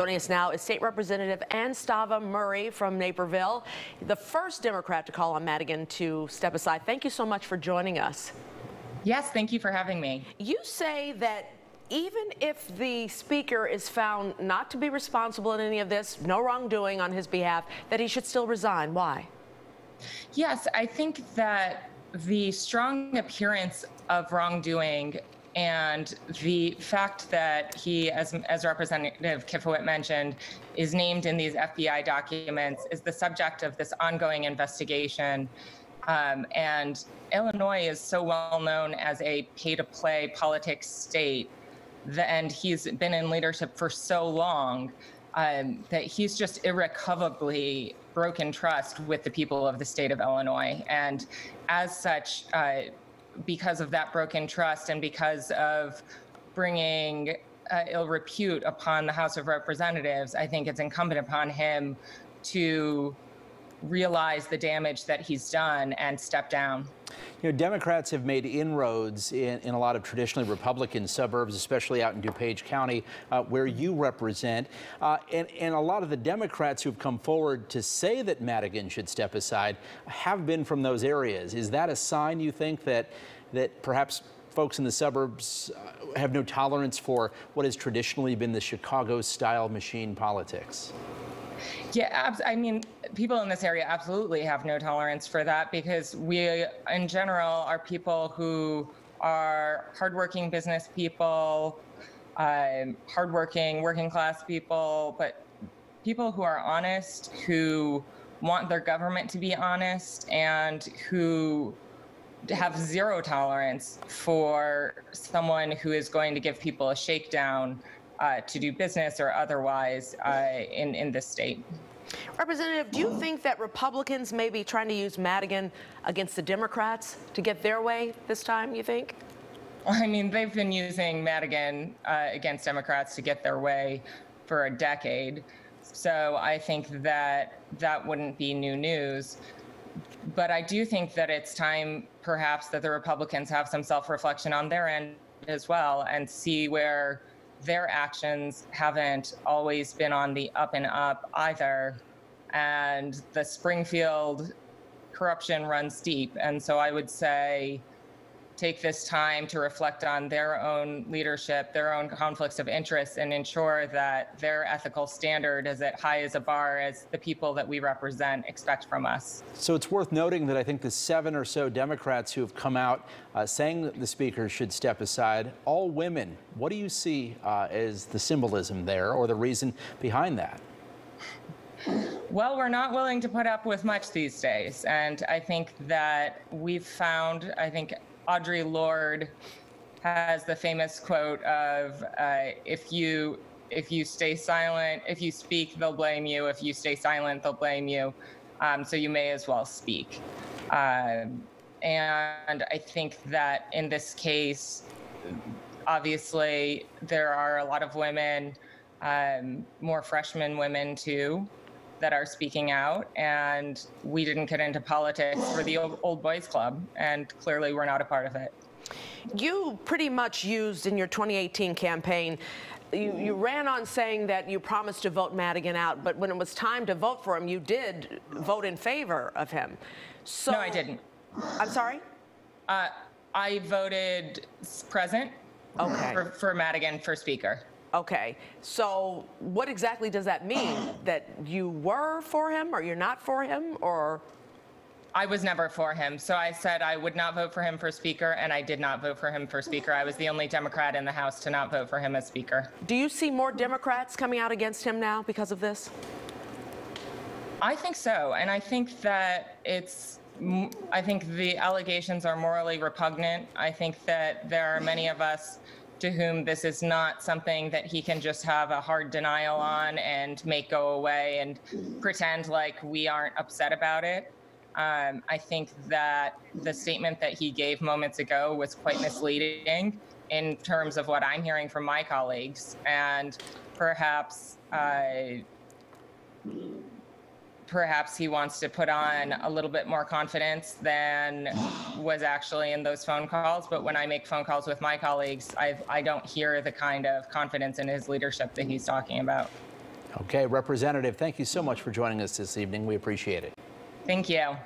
Joining us now is State Representative Anstava Murray from Naperville, the first Democrat to call on Madigan to step aside. Thank you so much for joining us. Yes, thank you for having me. You say that even if the speaker is found not to be responsible in any of this, no wrongdoing on his behalf, that he should still resign. Why? Yes, I think that the strong appearance of wrongdoing and the fact that he, as Representative Kifowit mentioned, is named in these FBI documents is the subject of this ongoing investigation. And Illinois is so well known as a pay-to-play politics state, and he's been in leadership for so long that he's just irrecoverably broken trust with the people of the state of Illinois. And as such, because of that broken trust and because of bringing ill repute upon the House of Representatives, I think it's incumbent upon him to realize the damage that he's done and step down. You know, Democrats have made inroads in a lot of traditionally Republican suburbs, especially out in DuPage County, where you represent. And a lot of the Democrats who've come forward to say that Madigan should step aside have been from those areas. Is that a sign, you think, that perhaps folks in the suburbs have no tolerance for what has traditionally been the Chicago-style machine politics? Yeah, I mean, people in this area absolutely have no tolerance for that because we, in general, are people who are hardworking business people, hardworking working class people, but people who are honest, who want their government to be honest, and who have zero tolerance for someone who is going to give people a shakedown to do business or otherwise in this state. Representative, do you think that Republicans may be trying to use Madigan against the Democrats to get their way this time, you think? I mean, they've been using Madigan against Democrats to get their way for a decade. So I think that that wouldn't be new news. But I do think that it's time, perhaps, that the Republicans have some self-reflection on their end as well and see where their actions haven't always been on the up and up either. And the Springfield corruption runs deep. And so I would say take this time to reflect on their own leadership, their own conflicts of interest, and ensure that their ethical standard is as high as a bar as the people that we represent expect from us. So it's worth noting that I think the 7 or so Democrats who have come out saying that the speaker should step aside, all women. What do you see as the symbolism there or the reason behind that? Well, we're not willing to put up with much these days. And I think that we've found, Audre Lorde has the famous quote of, if you stay silent, if you speak, they'll blame you. If you stay silent, they'll blame you. So you may as well speak. And I think that in this case, obviously, there are a lot of women, more freshman women too, that are speaking out, and we didn't get into politics for the old boys club, and clearly we're not a part of it. You pretty much used in your 2018 campaign, you ran on saying that you promised to vote Madigan out, but when it was time to vote for him, you did vote in favor of him. So, no, I didn't. I'm sorry? I voted present for Madigan for speaker. Okay, so what exactly does that mean? That you were for him or you're not for him, or? I was never for him. So I said I would not vote for him for speaker, and I did not vote for him for speaker. I was the only Democrat in the House to not vote for him as speaker. Do you see more Democrats coming out against him now because of this? I think so, and I think that I think the allegations are morally repugnant. I think that there are many of us to whom this is not something that he can just have a hard denial on and make go away and pretend like we aren't upset about it. I think that the statement that he gave moments ago was quite misleading in terms of what I'm hearing from my colleagues, and perhaps he wants to put on a little bit more confidence than was actually in those phone calls. But when I make phone calls with my colleagues, I don't hear the kind of confidence in his leadership that he's talking about. Okay, Representative, thank you so much for joining us this evening. We appreciate it. Thank you.